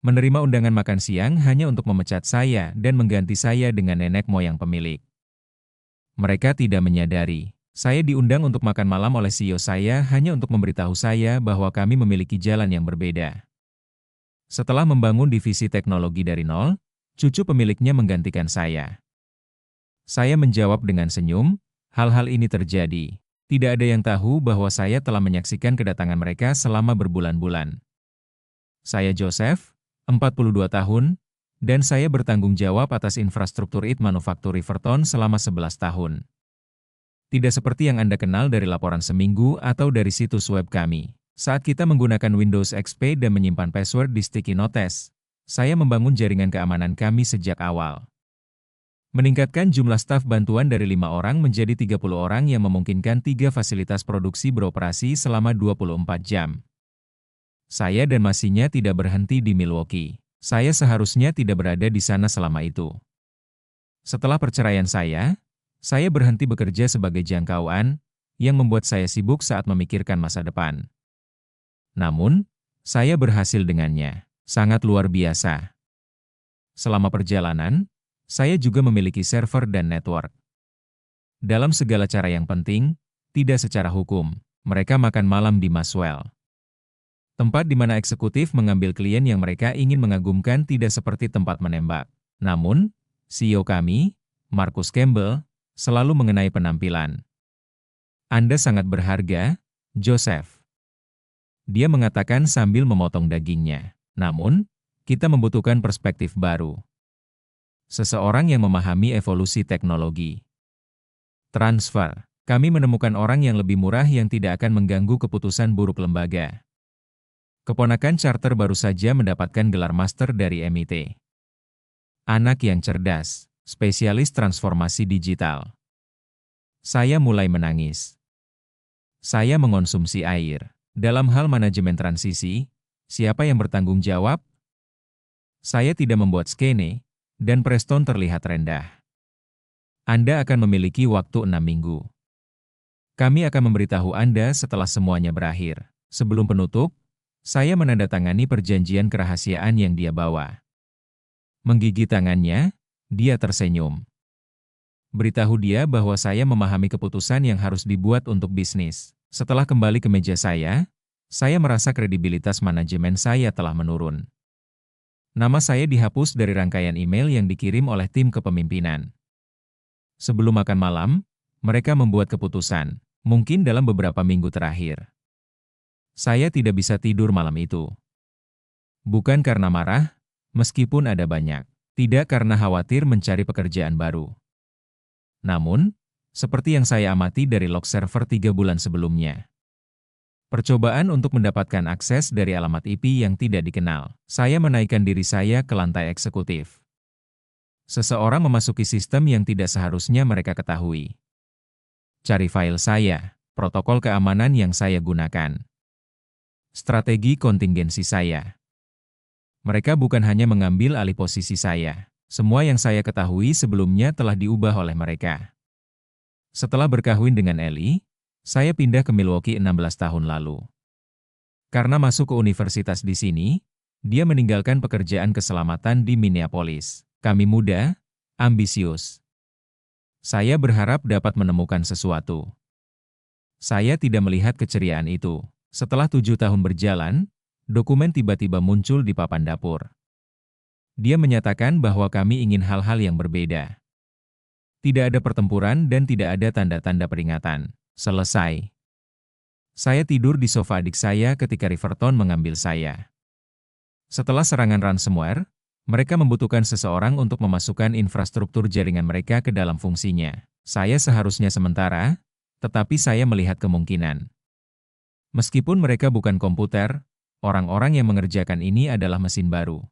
Menerima undangan makan siang hanya untuk memecat saya dan mengganti saya dengan nenek moyang pemilik. Mereka tidak menyadari. Saya diundang untuk makan malam oleh CEO saya hanya untuk memberitahu saya bahwa kami memiliki jalan yang berbeda. Setelah membangun divisi teknologi dari nol, cucu pemiliknya menggantikan saya. Saya menjawab dengan senyum, hal-hal ini terjadi. Tidak ada yang tahu bahwa saya telah menyaksikan kedatangan mereka selama berbulan-bulan. Saya Joseph, 42 tahun, dan saya bertanggung jawab atas infrastruktur IT manufaktur Riverton selama 11 tahun. Tidak seperti yang Anda kenal dari laporan seminggu atau dari situs web kami. Saat kita menggunakan Windows XP dan menyimpan password di sticky notes, saya membangun jaringan keamanan kami sejak awal. Meningkatkan jumlah staf bantuan dari 5 orang menjadi 30 orang yang memungkinkan 3 fasilitas produksi beroperasi selama 24 jam. Saya dan masinya tidak berhenti di Milwaukee. Saya seharusnya tidak berada di sana selama itu. Setelah perceraian saya berhenti bekerja sebagai jangkauan, yang membuat saya sibuk saat memikirkan masa depan. Namun, saya berhasil dengannya. Sangat luar biasa. Selama perjalanan, saya juga memiliki server dan network. Dalam segala cara yang penting, tidak secara hukum, mereka makan malam di Maswell. Tempat di mana eksekutif mengambil klien yang mereka ingin mengagumkan tidak seperti tempat menembak. Namun, CEO kami, Marcus Campbell, selalu mengenai penampilan. Anda sangat berharga, Joseph. Dia mengatakan sambil memotong dagingnya. Namun, kita membutuhkan perspektif baru. Seseorang yang memahami evolusi teknologi. Transfer. Kami menemukan orang yang lebih murah yang tidak akan mengganggu keputusan buruk lembaga. Keponakan Charter baru saja mendapatkan gelar master dari MIT. Anak yang cerdas, spesialis transformasi digital. Saya mulai menangis. Saya mengonsumsi air. Dalam hal manajemen transisi, siapa yang bertanggung jawab? Saya tidak membuat skene, dan Preston terlihat rendah. Anda akan memiliki waktu 6 minggu. Kami akan memberitahu Anda setelah semuanya berakhir. Sebelum penutup, saya menandatangani perjanjian kerahasiaan yang dia bawa. Menggigit tangannya, dia tersenyum. Beritahu dia bahwa saya memahami keputusan yang harus dibuat untuk bisnis. Setelah kembali ke meja saya merasa kredibilitas manajemen saya telah menurun. Nama saya dihapus dari rangkaian email yang dikirim oleh tim kepemimpinan. Sebelum makan malam, mereka membuat keputusan, mungkin dalam beberapa minggu terakhir. Saya tidak bisa tidur malam itu. Bukan karena marah, meskipun ada banyak. Tidak karena khawatir mencari pekerjaan baru. Namun, seperti yang saya amati dari log server 3 bulan sebelumnya. Percobaan untuk mendapatkan akses dari alamat IP yang tidak dikenal. Saya menaikkan diri saya ke lantai eksekutif. Seseorang memasuki sistem yang tidak seharusnya mereka ketahui. Cari file saya, protokol keamanan yang saya gunakan. Strategi kontingensi saya. Mereka bukan hanya mengambil alih posisi saya. Semua yang saya ketahui sebelumnya telah diubah oleh mereka. Setelah berkahwin dengan Ellie, saya pindah ke Milwaukee 16 tahun lalu. Karena masuk ke universitas di sini, dia meninggalkan pekerjaan keselamatan di Minneapolis. Kami muda, ambisius. Saya berharap dapat menemukan sesuatu. Saya tidak melihat keceriaan itu. Setelah 7 tahun berjalan, dokumen tiba-tiba muncul di papan dapur. Dia menyatakan bahwa kami ingin hal-hal yang berbeda. Tidak ada pertempuran dan tidak ada tanda-tanda peringatan. Selesai. Saya tidur di sofa adik saya ketika Riverton mengambil saya. Setelah serangan ransomware, mereka membutuhkan seseorang untuk memasukkan infrastruktur jaringan mereka ke dalam fungsinya. Saya seharusnya sementara, tetapi saya melihat kemungkinan. Meskipun mereka bukan komputer, orang-orang yang mengerjakan ini adalah mesin baru.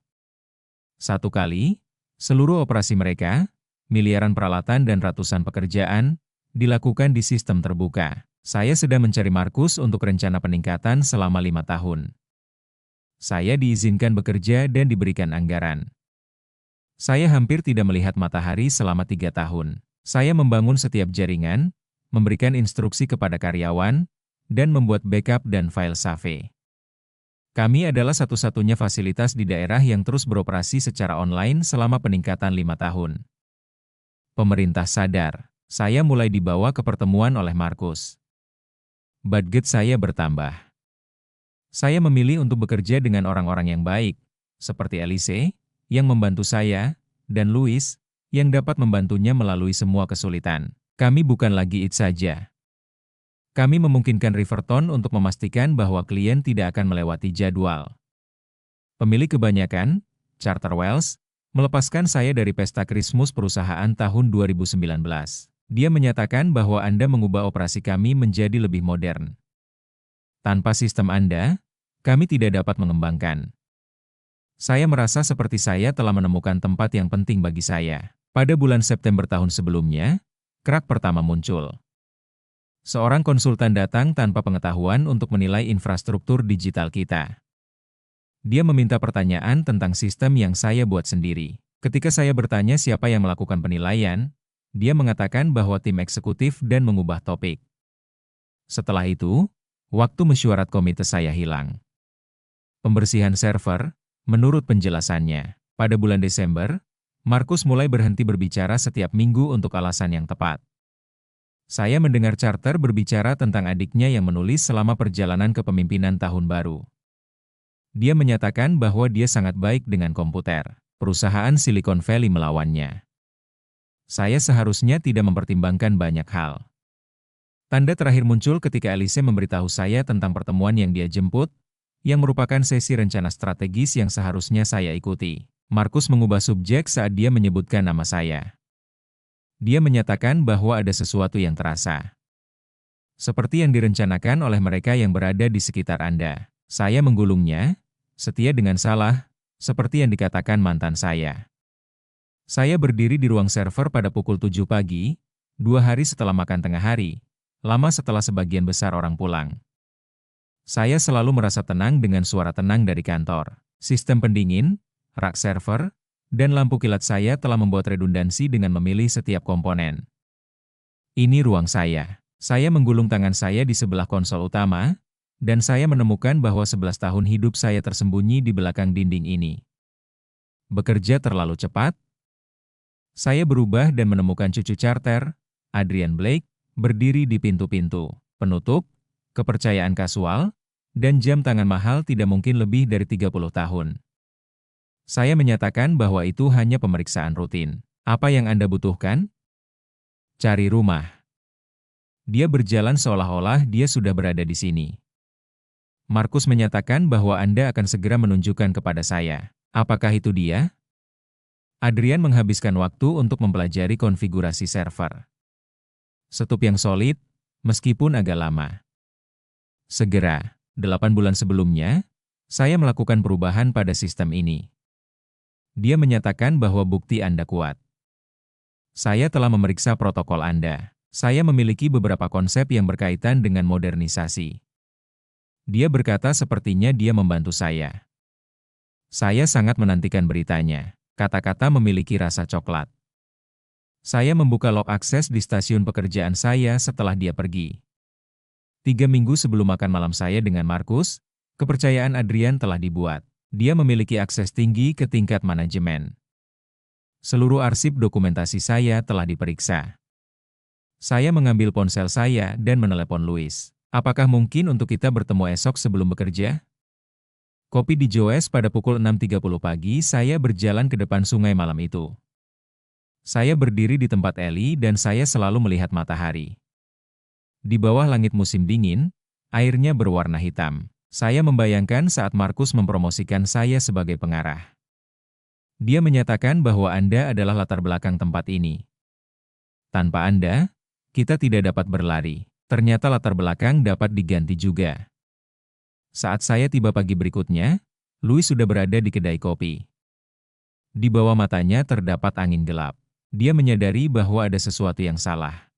Satu kali, seluruh operasi mereka, miliaran peralatan dan ratusan pekerjaan, dilakukan di sistem terbuka. Saya sedang mencari Marcus untuk rencana peningkatan selama 5 tahun. Saya diizinkan bekerja dan diberikan anggaran. Saya hampir tidak melihat matahari selama 3 tahun. Saya membangun setiap jaringan, memberikan instruksi kepada karyawan, dan membuat backup dan file save. Kami adalah satu-satunya fasilitas di daerah yang terus beroperasi secara online selama peningkatan 5 tahun. Pemerintah sadar, saya mulai dibawa ke pertemuan oleh Markus. Budget saya bertambah. Saya memilih untuk bekerja dengan orang-orang yang baik, seperti Elise, yang membantu saya, dan Louis, yang dapat membantunya melalui semua kesulitan. Kami bukan lagi IT saja. Kami memungkinkan Riverton untuk memastikan bahwa klien tidak akan melewati jadwal. Pemilik kebanyakan, Charter Wells, melepaskan saya dari pesta Krismus perusahaan tahun 2019. Dia menyatakan bahwa Anda mengubah operasi kami menjadi lebih modern. Tanpa sistem Anda, kami tidak dapat mengembangkan. Saya merasa seperti saya telah menemukan tempat yang penting bagi saya. Pada bulan September tahun sebelumnya, krak pertama muncul. Seorang konsultan datang tanpa pengetahuan untuk menilai infrastruktur digital kita. Dia meminta pertanyaan tentang sistem yang saya buat sendiri. Ketika saya bertanya siapa yang melakukan penilaian, dia mengatakan bahwa tim eksekutif dan mengubah topik. Setelah itu, waktu mesyuarat komite saya hilang. Pembersihan server, menurut penjelasannya, pada bulan Desember, Markus mulai berhenti berbicara setiap minggu untuk alasan yang tepat. Saya mendengar Charter berbicara tentang adiknya yang menulis selama perjalanan kepemimpinan tahun baru. Dia menyatakan bahwa dia sangat baik dengan komputer. Perusahaan Silicon Valley melawannya. Saya seharusnya tidak mempertimbangkan banyak hal. Tanda terakhir muncul ketika Elise memberitahu saya tentang pertemuan yang dia jemput, yang merupakan sesi rencana strategis yang seharusnya saya ikuti. Markus mengubah subjek saat dia menyebutkan nama saya. Dia menyatakan bahwa ada sesuatu yang terasa. Seperti yang direncanakan oleh mereka yang berada di sekitar Anda. Saya menggulungnya, setia dengan salah, seperti yang dikatakan mantan saya. Saya berdiri di ruang server pada pukul 7 pagi, 2 hari setelah makan tengah hari, lama setelah sebagian besar orang pulang. Saya selalu merasa tenang dengan suara tenang dari kantor. Sistem pendingin, rak server, dan lampu kilat saya telah membuat redundansi dengan memilih setiap komponen. Ini ruang saya. Saya menggulung tangan saya di sebelah konsol utama, dan saya menemukan bahwa 11 tahun hidup saya tersembunyi di belakang dinding ini. Bekerja terlalu cepat? Saya berubah dan menemukan cucu Charter, Adrian Blake, berdiri di pintu-pintu, penutup, kepercayaan kasual, dan jam tangan mahal tidak mungkin lebih dari 30 tahun. Saya menyatakan bahwa itu hanya pemeriksaan rutin. Apa yang Anda butuhkan? Cari rumah. Dia berjalan seolah-olah dia sudah berada di sini. Markus menyatakan bahwa Anda akan segera menunjukkan kepada saya. Apakah itu dia? Adrian menghabiskan waktu untuk mempelajari konfigurasi server. Setup yang solid, meskipun agak lama. Segera, 8 bulan sebelumnya, saya melakukan perubahan pada sistem ini. Dia menyatakan bahwa bukti Anda kuat. Saya telah memeriksa protokol Anda. Saya memiliki beberapa konsep yang berkaitan dengan modernisasi. Dia berkata sepertinya dia membantu saya. Saya sangat menantikan beritanya. Kata-kata memiliki rasa coklat. Saya membuka log akses di stasiun pekerjaan saya setelah dia pergi. 3 minggu sebelum makan malam saya dengan Markus, kepercayaan Adrian telah dibuat. Dia memiliki akses tinggi ke tingkat manajemen. Seluruh arsip dokumentasi saya telah diperiksa. Saya mengambil ponsel saya dan menelepon Louis. Apakah mungkin untuk kita bertemu esok sebelum bekerja? Kopi di Joes pada pukul 6.30 pagi saya berjalan ke depan sungai malam itu. Saya berdiri di tempat Ellie dan saya selalu melihat matahari. Di bawah langit musim dingin, airnya berwarna hitam. Saya membayangkan saat Markus mempromosikan saya sebagai pengarah. Dia menyatakan bahwa Anda adalah latar belakang tempat ini. Tanpa Anda, kita tidak dapat berlari. Ternyata latar belakang dapat diganti juga. Saat saya tiba pagi berikutnya, Louis sudah berada di kedai kopi. Di bawah matanya terdapat angin gelap. Dia menyadari bahwa ada sesuatu yang salah.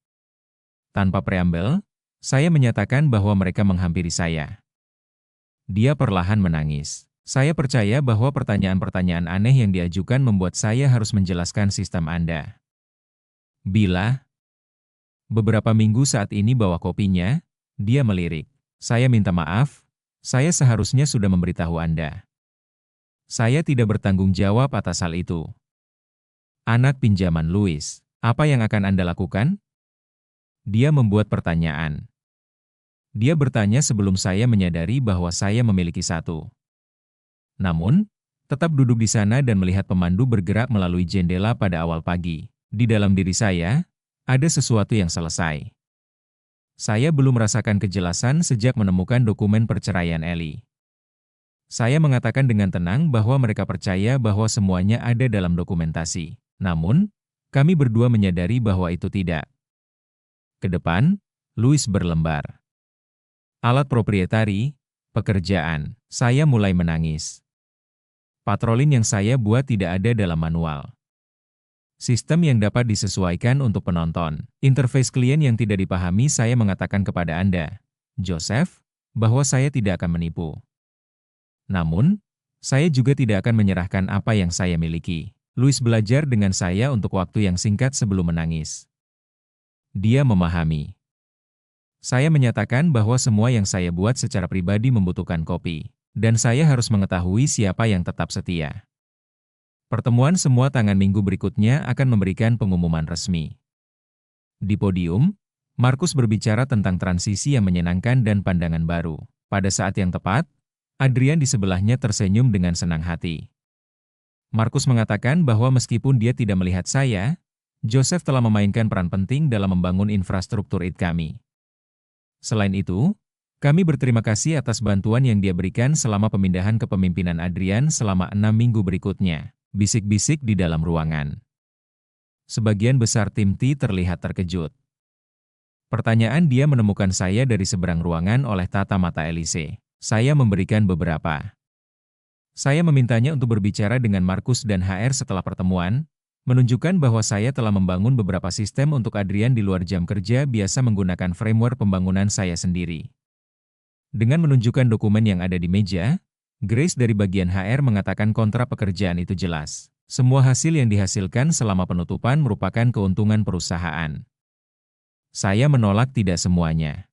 Tanpa preambel, saya menyatakan bahwa mereka menghampiri saya. Dia perlahan menangis. Saya percaya bahwa pertanyaan-pertanyaan aneh yang diajukan membuat saya harus menjelaskan sistem Anda. Bila beberapa minggu saat ini bawa kopinya, dia melirik. Saya minta maaf, Saya seharusnya sudah memberitahu Anda. Saya tidak bertanggung jawab atas hal itu. Anak pinjaman Louis, apa yang akan Anda lakukan? Dia membuat pertanyaan. Dia bertanya sebelum saya menyadari bahwa saya memiliki satu. Namun, tetap duduk di sana dan melihat pemandu bergerak melalui jendela pada awal pagi. Di dalam diri saya, ada sesuatu yang selesai. Saya belum merasakan kejelasan sejak menemukan dokumen perceraian Ellie. Saya mengatakan dengan tenang bahwa mereka percaya bahwa semuanya ada dalam dokumentasi. Namun, kami berdua menyadari bahwa itu tidak. Ke depan, Louis berlembar. Alat proprietari, pekerjaan, saya mulai menangis. Patrolin yang saya buat tidak ada dalam manual. Sistem yang dapat disesuaikan untuk penonton. Interface klien yang tidak dipahami. Saya mengatakan kepada Anda, Joseph, bahwa saya tidak akan menipu. Namun, saya juga tidak akan menyerahkan apa yang saya miliki. Louis belajar dengan saya untuk waktu yang singkat sebelum menangis. Dia memahami. Saya menyatakan bahwa semua yang saya buat secara pribadi membutuhkan kopi, dan saya harus mengetahui siapa yang tetap setia. Pertemuan semua tangan minggu berikutnya akan memberikan pengumuman resmi. Di podium, Markus berbicara tentang transisi yang menyenangkan dan pandangan baru. Pada saat yang tepat, Adrian di sebelahnya tersenyum dengan senang hati. Markus mengatakan bahwa meskipun dia tidak melihat saya, Joseph telah memainkan peran penting dalam membangun infrastruktur IT kami. Selain itu, kami berterima kasih atas bantuan yang dia berikan selama pemindahan kepemimpinan Adrian selama 6 minggu berikutnya. Bisik-bisik di dalam ruangan. Sebagian besar tim T terlihat terkejut. Pertanyaan dia menemukan saya dari seberang ruangan oleh tata mata Elise. Saya memberikan beberapa. Saya memintanya untuk berbicara dengan Markus dan HR setelah pertemuan, menunjukkan bahwa saya telah membangun beberapa sistem untuk Adrian di luar jam kerja biasa menggunakan framework pembangunan saya sendiri. Dengan menunjukkan dokumen yang ada di meja, Grace dari bagian HR mengatakan kontrak pekerjaan itu jelas. Semua hasil yang dihasilkan selama penutupan merupakan keuntungan perusahaan. Saya menolak tidak semuanya.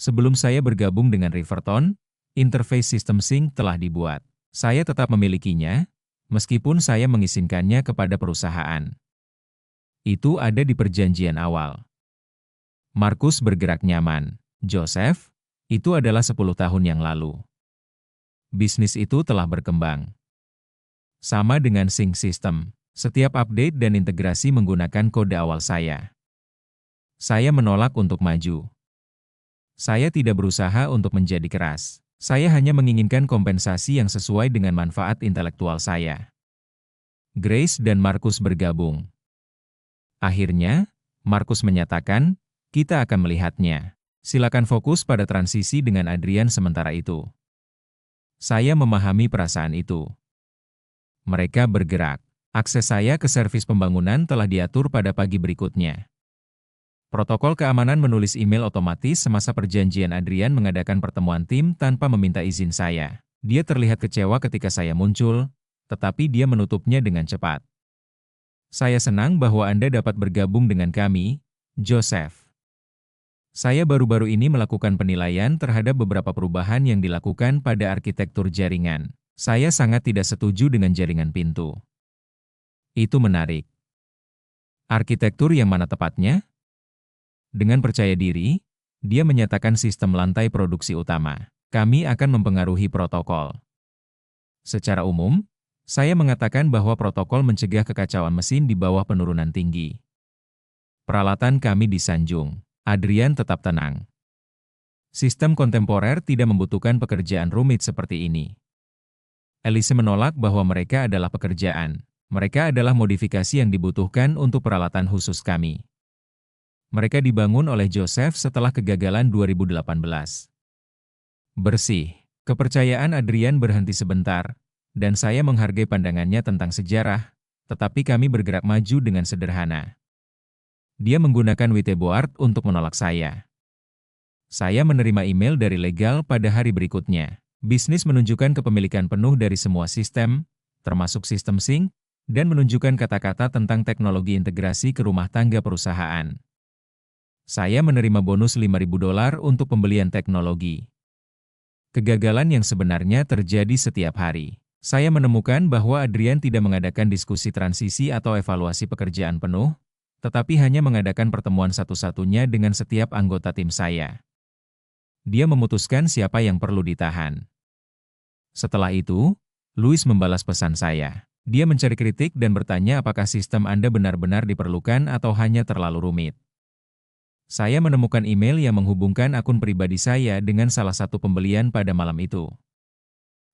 Sebelum saya bergabung dengan Riverton, interface sistem sync telah dibuat. Saya tetap memilikinya, meskipun saya mengizinkannya kepada perusahaan. Itu ada di perjanjian awal. Markus bergerak nyaman. Joseph, itu adalah 10 tahun yang lalu. Bisnis itu telah berkembang. Sama dengan sync system, setiap update dan integrasi menggunakan kode awal saya. Saya menolak untuk maju. Saya tidak berusaha untuk menjadi keras. Saya hanya menginginkan kompensasi yang sesuai dengan manfaat intelektual saya. Grace dan Markus bergabung. Akhirnya, Markus menyatakan, kita akan melihatnya. Silakan fokus pada transisi dengan Adrian sementara itu. Saya memahami perasaan itu. Mereka bergerak. Akses saya ke servis pembangunan telah diatur pada pagi berikutnya. Protokol keamanan menulis email otomatis semasa perjanjian Adrian mengadakan pertemuan tim tanpa meminta izin saya. Dia terlihat kecewa ketika saya muncul, tetapi dia menutupnya dengan cepat. Saya senang bahwa Anda dapat bergabung dengan kami, Joseph. Saya baru-baru ini melakukan penilaian terhadap beberapa perubahan yang dilakukan pada arsitektur jaringan. Saya sangat tidak setuju dengan jaringan pintu. Itu menarik. Arsitektur yang mana tepatnya? Dengan percaya diri, dia menyatakan sistem lantai produksi utama. Kami akan mempengaruhi protokol. Secara umum, saya mengatakan bahwa protokol mencegah kekacauan mesin di bawah penurunan tinggi. Peralatan kami disanjung. Adrian tetap tenang. Sistem kontemporer tidak membutuhkan pekerjaan rumit seperti ini. Elise menolak bahwa mereka adalah pekerjaan. Mereka adalah modifikasi yang dibutuhkan untuk peralatan khusus kami. Mereka dibangun oleh Joseph setelah kegagalan 2018. Bersih. Kepercayaan Adrian berhenti sebentar, dan saya menghargai pandangannya tentang sejarah, tetapi kami bergerak maju dengan sederhana. Dia menggunakan whiteboard untuk menolak saya. Saya menerima email dari legal pada hari berikutnya. Bisnis menunjukkan kepemilikan penuh dari semua sistem, termasuk sistem sync, dan menunjukkan kata-kata tentang teknologi integrasi ke rumah tangga perusahaan. Saya menerima bonus $5.000 untuk pembelian teknologi. Kegagalan yang sebenarnya terjadi setiap hari. Saya menemukan bahwa Adrian tidak mengadakan diskusi transisi atau evaluasi pekerjaan penuh, tetapi hanya mengadakan pertemuan satu-satunya dengan setiap anggota tim saya. Dia memutuskan siapa yang perlu ditahan. Setelah itu, Louis membalas pesan saya. Dia mencari kritik dan bertanya apakah sistem Anda benar-benar diperlukan atau hanya terlalu rumit. Saya menemukan email yang menghubungkan akun pribadi saya dengan salah satu pembelian pada malam itu.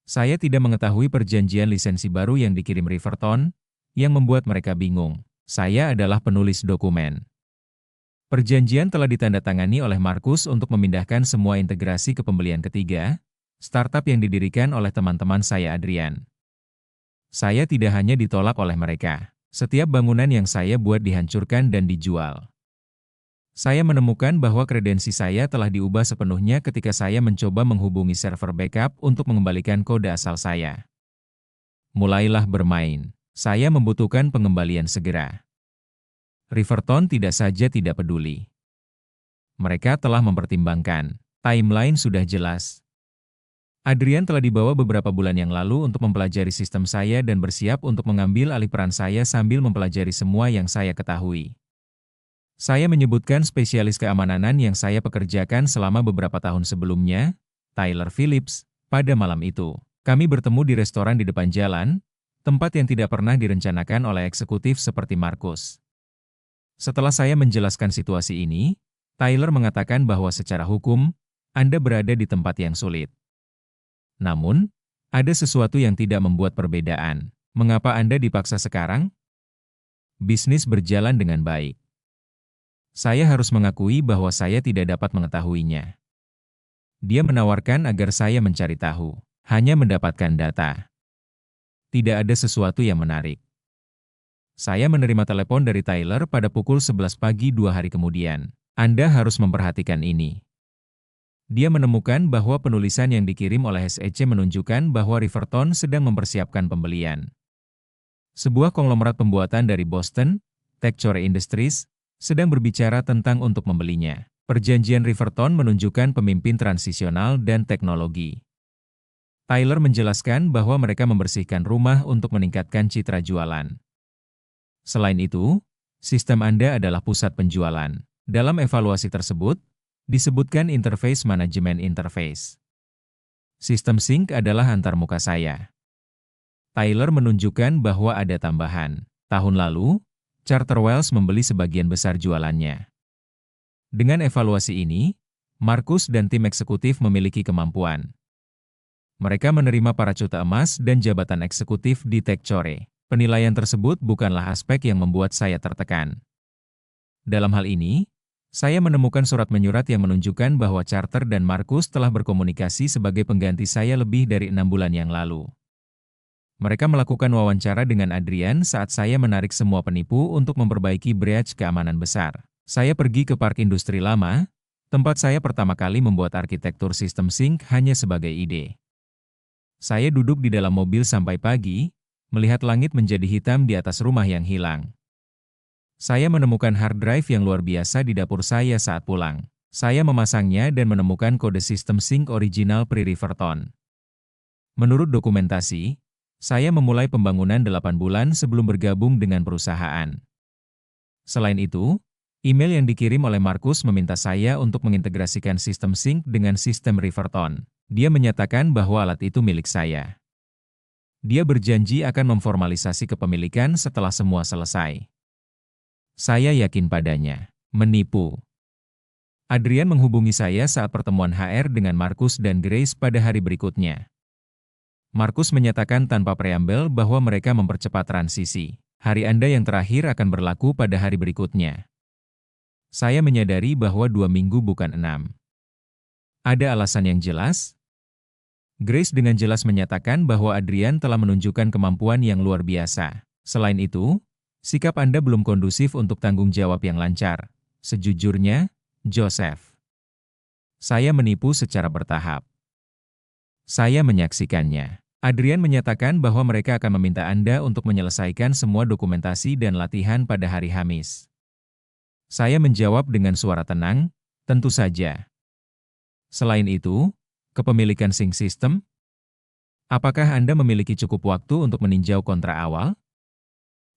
Saya tidak mengetahui perjanjian lisensi baru yang dikirim Riverton, yang membuat mereka bingung. Saya adalah penulis dokumen. Perjanjian telah ditandatangani oleh Markus untuk memindahkan semua integrasi ke pembelian ketiga, startup yang didirikan oleh teman-teman saya Adrian. Saya tidak hanya ditolak oleh mereka. Setiap bangunan yang saya buat dihancurkan dan dijual. Saya menemukan bahwa kredensi saya telah diubah sepenuhnya ketika saya mencoba menghubungi server backup untuk mengembalikan kode asal saya. Mulailah bermain. Saya membutuhkan pengembalian segera. Riverton tidak saja tidak peduli. Mereka telah mempertimbangkan. Timeline sudah jelas. Adrian telah dibawa beberapa bulan yang lalu untuk mempelajari sistem saya dan bersiap untuk mengambil alih peran saya sambil mempelajari semua yang saya ketahui. Saya menyebutkan spesialis keamanan yang saya pekerjakan selama beberapa tahun sebelumnya, Tyler Phillips, pada malam itu. Kami bertemu di restoran di depan jalan, tempat yang tidak pernah direncanakan oleh eksekutif seperti Markus. Setelah saya menjelaskan situasi ini, Tyler mengatakan bahwa secara hukum, Anda berada di tempat yang sulit. Namun, ada sesuatu yang tidak membuat perbedaan. Mengapa Anda dipaksa sekarang? Bisnis berjalan dengan baik. Saya harus mengakui bahwa saya tidak dapat mengetahuinya. Dia menawarkan agar saya mencari tahu, hanya mendapatkan data. Tidak ada sesuatu yang menarik. Saya menerima telepon dari Tyler pada pukul 11 pagi 2 hari kemudian. Anda harus memperhatikan ini. Dia menemukan bahwa penulisan yang dikirim oleh SEC menunjukkan bahwa Riverton sedang mempersiapkan pembelian. Sebuah konglomerat pembuatan dari Boston, Techcore Industries, sedang berbicara tentang untuk membelinya. Perjanjian Riverton menunjukkan pemimpin transisional dan teknologi. Tyler menjelaskan bahwa mereka membersihkan rumah untuk meningkatkan citra jualan. Selain itu, sistem Anda adalah pusat penjualan. Dalam evaluasi tersebut, disebutkan interface manajemen interface. Sistem sync adalah antarmuka saya. Tyler menunjukkan bahwa ada tambahan. Tahun lalu, Charterwells membeli sebagian besar jualannya. Dengan evaluasi ini, Markus dan tim eksekutif memiliki kemampuan. Mereka menerima parachute emas dan jabatan eksekutif di Techcore. Penilaian tersebut bukanlah aspek yang membuat saya tertekan. Dalam hal ini, saya menemukan surat menyurat yang menunjukkan bahwa Charter dan Markus telah berkomunikasi sebagai pengganti saya lebih dari 6 bulan yang lalu. Mereka melakukan wawancara dengan Adrian saat saya menarik semua penipu untuk memperbaiki breach keamanan besar. Saya pergi ke park industri lama, tempat saya pertama kali membuat arsitektur sistem sync hanya sebagai ide. Saya duduk di dalam mobil sampai pagi, melihat langit menjadi hitam di atas rumah yang hilang. Saya menemukan hard drive yang luar biasa di dapur saya saat pulang. Saya memasangnya dan menemukan kode sistem sync original pre-Riverton. Menurut dokumentasi, saya memulai pembangunan 8 bulan sebelum bergabung dengan perusahaan. Selain itu, email yang dikirim oleh Markus meminta saya untuk mengintegrasikan sistem sync dengan sistem Riverton. Dia menyatakan bahwa alat itu milik saya. Dia berjanji akan memformalisasi kepemilikan setelah semua selesai. Saya yakin padanya. Menipu. Adrian menghubungi saya saat pertemuan HR dengan Markus dan Grace pada hari berikutnya. Markus menyatakan tanpa preambel bahwa mereka mempercepat transisi. Hari Anda yang terakhir akan berlaku pada hari berikutnya. Saya menyadari bahwa 2 minggu bukan 6. Ada alasan yang jelas? Grace dengan jelas menyatakan bahwa Adrian telah menunjukkan kemampuan yang luar biasa. Selain itu, sikap Anda belum kondusif untuk tanggung jawab yang lancar. Sejujurnya, Joseph. Saya menipu secara bertahap. Saya menyaksikannya. Adrian menyatakan bahwa mereka akan meminta Anda untuk menyelesaikan semua dokumentasi dan latihan pada hari Kamis. Saya menjawab dengan suara tenang, tentu saja. Selain itu, Kepemilikan sync system? Apakah Anda memiliki cukup waktu untuk meninjau kontrak awal?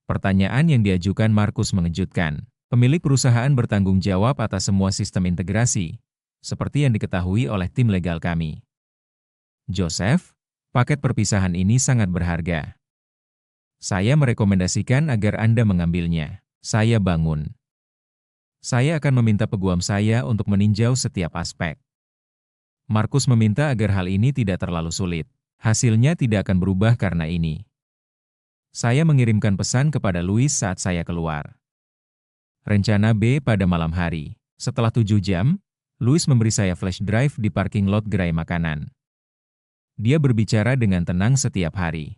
Pertanyaan yang diajukan Markus mengejutkan. Pemilik perusahaan bertanggung jawab atas semua sistem integrasi, seperti yang diketahui oleh tim legal kami. Joseph, paket perpisahan ini sangat berharga. Saya merekomendasikan agar Anda mengambilnya. Saya bangun. Saya akan meminta peguam saya untuk meninjau setiap aspek. Markus meminta agar hal ini tidak terlalu sulit. Hasilnya tidak akan berubah karena ini. Saya mengirimkan pesan kepada Louis saat saya keluar. Rencana B pada malam hari. Setelah 7 jam, Louis memberi saya flash drive di parking lot gerai makanan. Dia berbicara dengan tenang setiap hari.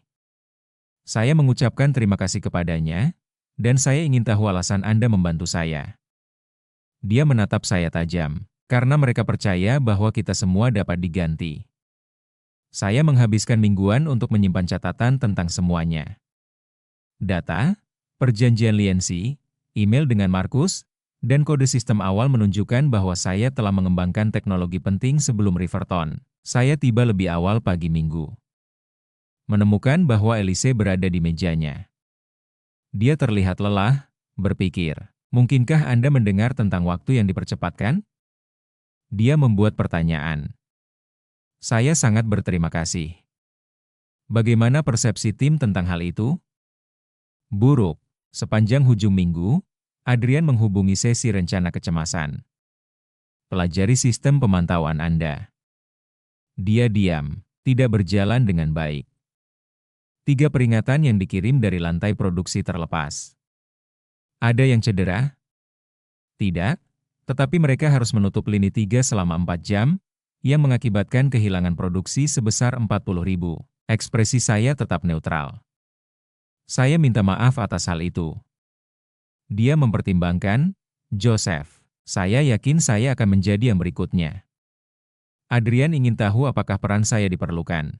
Saya mengucapkan terima kasih kepadanya, dan saya ingin tahu alasan Anda membantu saya. Dia menatap saya tajam, karena mereka percaya bahwa kita semua dapat diganti. Saya menghabiskan mingguan untuk menyimpan catatan tentang semuanya. Data, perjanjian lisensi, email dengan Markus, dan kode sistem awal menunjukkan bahwa saya telah mengembangkan teknologi penting sebelum Riverton. Saya tiba lebih awal pagi Minggu. Menemukan bahwa Elise berada di mejanya. Dia terlihat lelah, berpikir, mungkinkah Anda mendengar tentang waktu yang dipercepatkan? Dia membuat pertanyaan. Saya sangat berterima kasih. Bagaimana persepsi tim tentang hal itu? Buruk. Sepanjang hujung minggu, Adrian menghubungi sesi rencana kecemasan. Pelajari sistem pemantauan Anda. Dia diam, tidak berjalan dengan baik. 3 peringatan yang dikirim dari lantai produksi terlepas. Ada yang cedera? Tidak, tetapi mereka harus menutup lini 3 selama 4 jam, yang mengakibatkan kehilangan produksi sebesar 40.000. Ekspresi saya tetap neutral. Saya minta maaf atas hal itu. Dia mempertimbangkan, Joseph, saya yakin saya akan menjadi yang berikutnya. Adrian ingin tahu apakah peran saya diperlukan.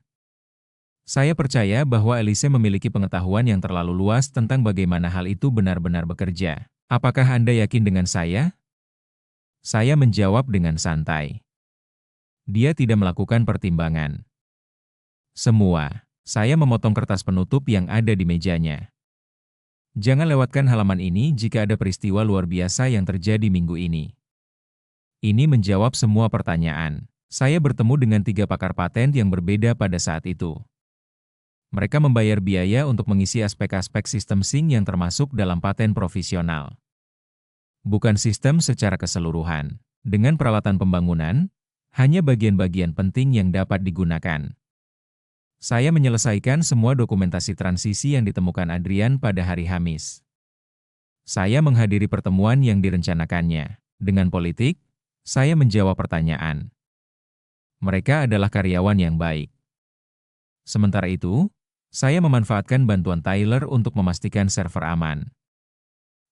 Saya percaya bahwa Elise memiliki pengetahuan yang terlalu luas tentang bagaimana hal itu benar-benar bekerja. Apakah Anda yakin dengan saya? Saya menjawab dengan santai. Dia tidak melakukan pertimbangan. Semua. Saya memotong kertas penutup yang ada di mejanya. Jangan lewatkan halaman ini jika ada peristiwa luar biasa yang terjadi minggu ini. Ini menjawab semua pertanyaan. Saya bertemu dengan 3 pakar paten yang berbeda pada saat itu. Mereka membayar biaya untuk mengisi aspek-aspek sistem sync yang termasuk dalam paten profesional. Bukan sistem secara keseluruhan. Dengan peralatan pembangunan, hanya bagian-bagian penting yang dapat digunakan. Saya menyelesaikan semua dokumentasi transisi yang ditemukan Adrian pada hari Kamis. Saya menghadiri pertemuan yang direncanakannya. Dengan politik, saya menjawab pertanyaan. Mereka adalah karyawan yang baik. Sementara itu, saya memanfaatkan bantuan Tyler untuk memastikan server aman.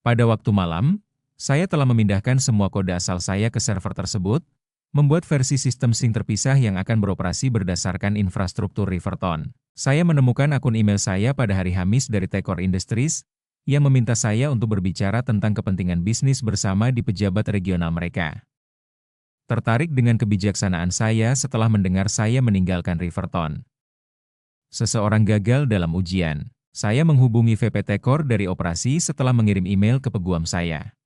Pada waktu malam, saya telah memindahkan semua kode asal saya ke server tersebut, membuat versi sistem sync terpisah yang akan beroperasi berdasarkan infrastruktur Riverton. Saya menemukan akun email saya pada hari Kamis dari Tekor Industries, yang meminta saya untuk berbicara tentang kepentingan bisnis bersama di pejabat regional mereka. Tertarik dengan kebijaksanaan saya setelah mendengar saya meninggalkan Riverton. Seseorang gagal dalam ujian. Saya menghubungi VP Tekor dari operasi setelah mengirim email ke peguam saya.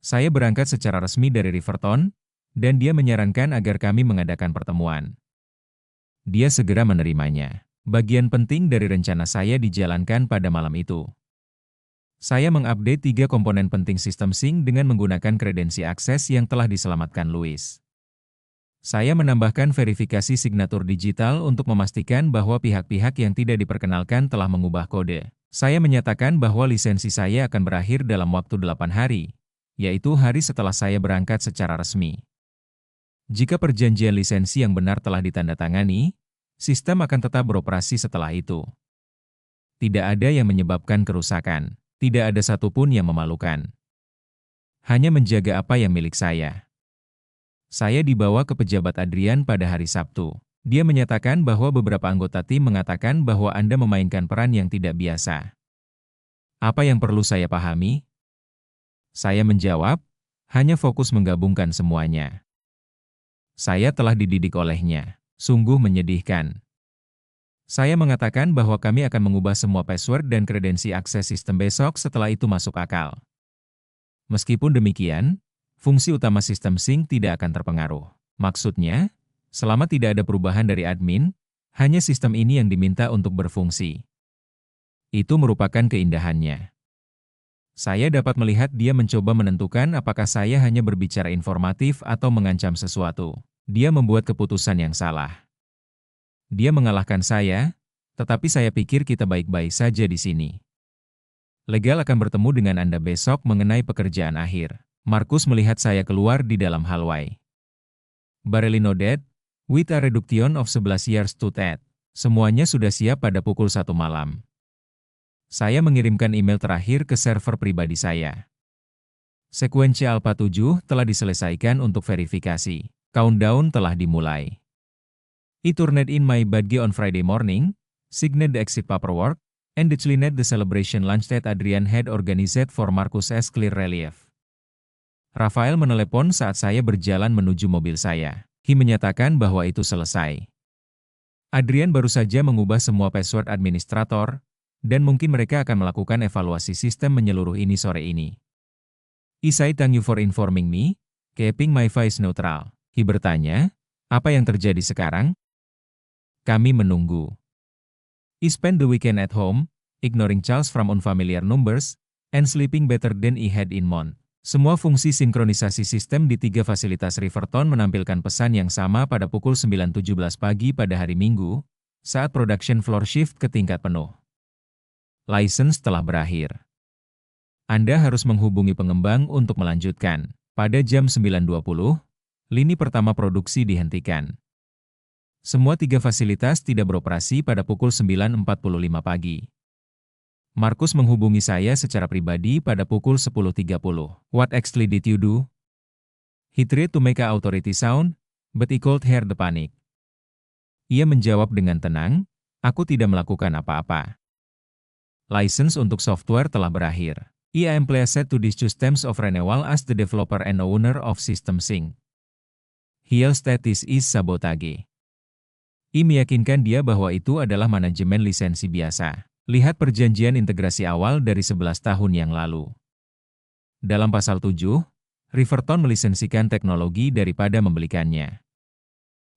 Saya berangkat secara resmi dari Riverton, dan dia menyarankan agar kami mengadakan pertemuan. Dia segera menerimanya. Bagian penting dari rencana saya dijalankan pada malam itu. Saya mengupdate 3 komponen penting sistem sync dengan menggunakan kredensi akses yang telah diselamatkan Louis. Saya menambahkan verifikasi signatur digital untuk memastikan bahwa pihak-pihak yang tidak diperkenalkan telah mengubah kode. Saya menyatakan bahwa lisensi saya akan berakhir dalam waktu 8 hari, yaitu hari setelah saya berangkat secara resmi. Jika perjanjian lisensi yang benar telah ditandatangani, sistem akan tetap beroperasi setelah itu. Tidak ada yang menyebabkan kerusakan, tidak ada satupun yang memalukan. Hanya menjaga apa yang milik saya. Saya dibawa ke pejabat Adrian pada hari Sabtu. Dia menyatakan bahwa beberapa anggota tim mengatakan bahwa Anda memainkan peran yang tidak biasa. Apa yang perlu saya pahami? Saya menjawab, hanya fokus menggabungkan semuanya. Saya telah dididik olehnya. Sungguh menyedihkan. Saya mengatakan bahwa kami akan mengubah semua password dan kredensi akses sistem besok setelah itu masuk akal. Meskipun demikian, fungsi utama sistem sync tidak akan terpengaruh. Maksudnya, selama tidak ada perubahan dari admin, hanya sistem ini yang diminta untuk berfungsi. Itu merupakan keindahannya. Saya dapat melihat dia mencoba menentukan apakah saya hanya berbicara informatif atau mengancam sesuatu. Dia membuat keputusan yang salah. Dia mengalahkan saya, tetapi saya pikir kita baik-baik saja di sini. Legal akan bertemu dengan Anda besok mengenai pekerjaan akhir. Markus melihat saya keluar di dalam hallway. Barely nodded, with a reduction of 11 years to that. Semuanya sudah siap pada pukul 1 malam. Saya mengirimkan email terakhir ke server pribadi saya. Sekuensi Alpha 7 telah diselesaikan untuk verifikasi. Countdown telah dimulai. I turned in my badge on Friday morning, signed the exit paperwork, and declined the celebration lunch that Adrian had organized for Markus as clear relief. Rafael menelepon saat saya berjalan menuju mobil saya. He menyatakan bahwa itu selesai. Adrian baru saja mengubah semua password administrator, dan mungkin mereka akan melakukan evaluasi sistem menyeluruh ini sore ini. I say thank you for informing me, keeping my voice neutral. He bertanya, apa yang terjadi sekarang? Kami menunggu. I spent the weekend at home, ignoring calls from unfamiliar numbers, and sleeping better than I had in months. Semua fungsi sinkronisasi sistem di 3 fasilitas Riverton menampilkan pesan yang sama pada pukul 9.17 pagi pada hari Minggu, saat production floor shift ke tingkat penuh. License telah berakhir. Anda harus menghubungi pengembang untuk melanjutkan. Pada jam 9.20, lini pertama produksi dihentikan. Semua 3 fasilitas tidak beroperasi pada pukul 9.45 pagi. Markus menghubungi saya secara pribadi pada pukul 10.30. What actually did you do? He tried to make a authority sound, but I could hear the panic. Ia menjawab dengan tenang, aku tidak melakukan apa-apa. License untuk software telah berakhir. I am pleased to discuss terms of renewal as the developer and owner of System Sync. Hiel status is sabotage. I meyakinkan dia bahwa itu adalah manajemen lisensi biasa. Lihat perjanjian integrasi awal dari 11 tahun yang lalu. Dalam pasal 7, Riverton melisensikan teknologi daripada membelikannya.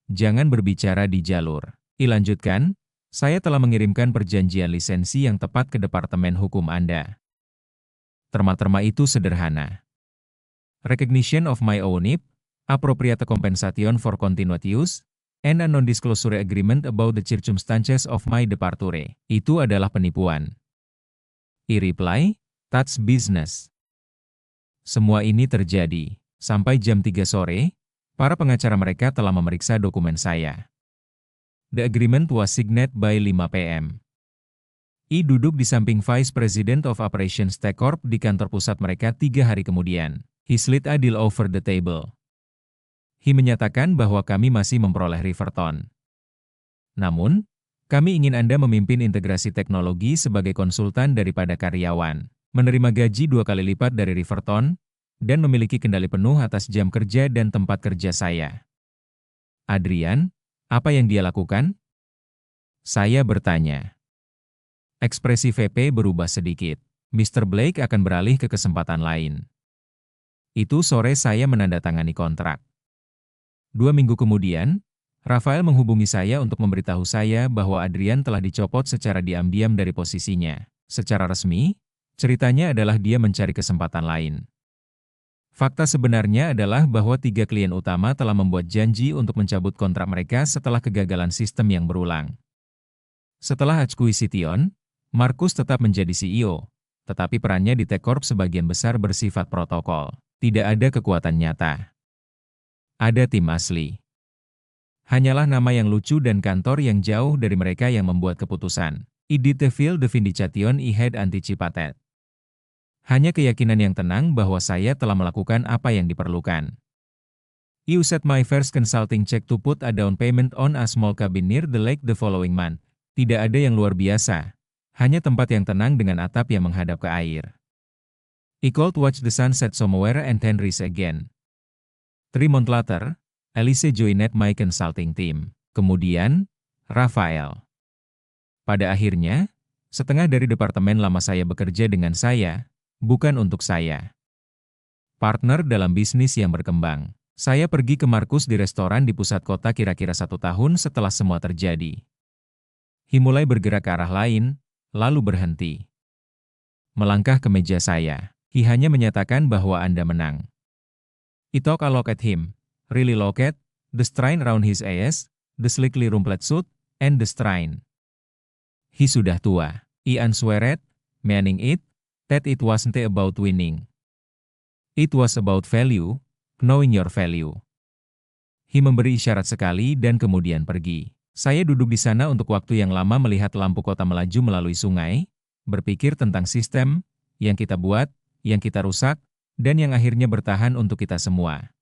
Jangan berbicara di jalur. I lanjutkan, saya telah mengirimkan perjanjian lisensi yang tepat ke Departemen Hukum Anda. Terma-terma itu sederhana. Recognition of my ownership, appropriate compensation for continued use, and a non-disclosure agreement about the circumstances of my departure. Itu adalah penipuan. I reply, that's business. Semua ini terjadi. Sampai jam 3 sore, para pengacara mereka telah memeriksa dokumen saya. The agreement was signed by 5 p.m. I duduk di samping Vice President of Operations Tech Corp di kantor pusat mereka 3 hari kemudian. He slid a deal over the table. He menyatakan bahwa kami masih memperoleh Riverton. Namun, kami ingin Anda memimpin integrasi teknologi sebagai konsultan daripada karyawan, menerima gaji 2 kali lipat dari Riverton, dan memiliki kendali penuh atas jam kerja dan tempat kerja saya. Adrian, apa yang dia lakukan? Saya bertanya. Ekspresi VP berubah sedikit. Mr. Blake akan beralih ke kesempatan lain. Itu sore saya menandatangani kontrak. 2 minggu kemudian, Rafael menghubungi saya untuk memberitahu saya bahwa Adrian telah dicopot secara diam-diam dari posisinya. Secara resmi, ceritanya adalah dia mencari kesempatan lain. Fakta sebenarnya adalah bahwa 3 klien utama telah membuat janji untuk mencabut kontrak mereka setelah kegagalan sistem yang berulang. Setelah akuisisi, Markus tetap menjadi CEO, tetapi perannya di Tech Corp sebagian besar bersifat protokol. Tidak ada kekuatan nyata. Ada tim asli. Hanyalah nama yang lucu dan kantor yang jauh dari mereka yang membuat keputusan. I did feel the vindication I had anticipated. Hanya keyakinan yang tenang bahwa saya telah melakukan apa yang diperlukan. I used my first consulting check to put a down payment on a small cabin near the lake the following month. Tidak ada yang luar biasa. Hanya tempat yang tenang dengan atap yang menghadap ke air. I could watch the sunset somewhere and then rise again. 3 months later, Alice joined my consulting team. Kemudian, Rafael. Pada akhirnya, setengah dari departemen lama saya bekerja dengan saya, bukan untuk saya. Partner dalam bisnis yang berkembang. Saya pergi ke Markus di restoran di pusat kota kira-kira 1 tahun setelah semua terjadi. He mulai bergerak ke arah lain, lalu berhenti. Melangkah ke meja saya. He hanya menyatakan bahwa Anda menang. I took a look at him. Really look at the strain around his eyes, the slickly rumpled suit, and the strain. He sudah tua. I answered, meaning it, that it wasn't about winning. It was about value, knowing your value. He memberi isyarat sekali dan kemudian pergi. Saya duduk di sana untuk waktu yang lama melihat lampu kota melaju melalui sungai, berpikir tentang sistem yang kita buat, yang kita rusak, dan yang akhirnya bertahan untuk kita semua.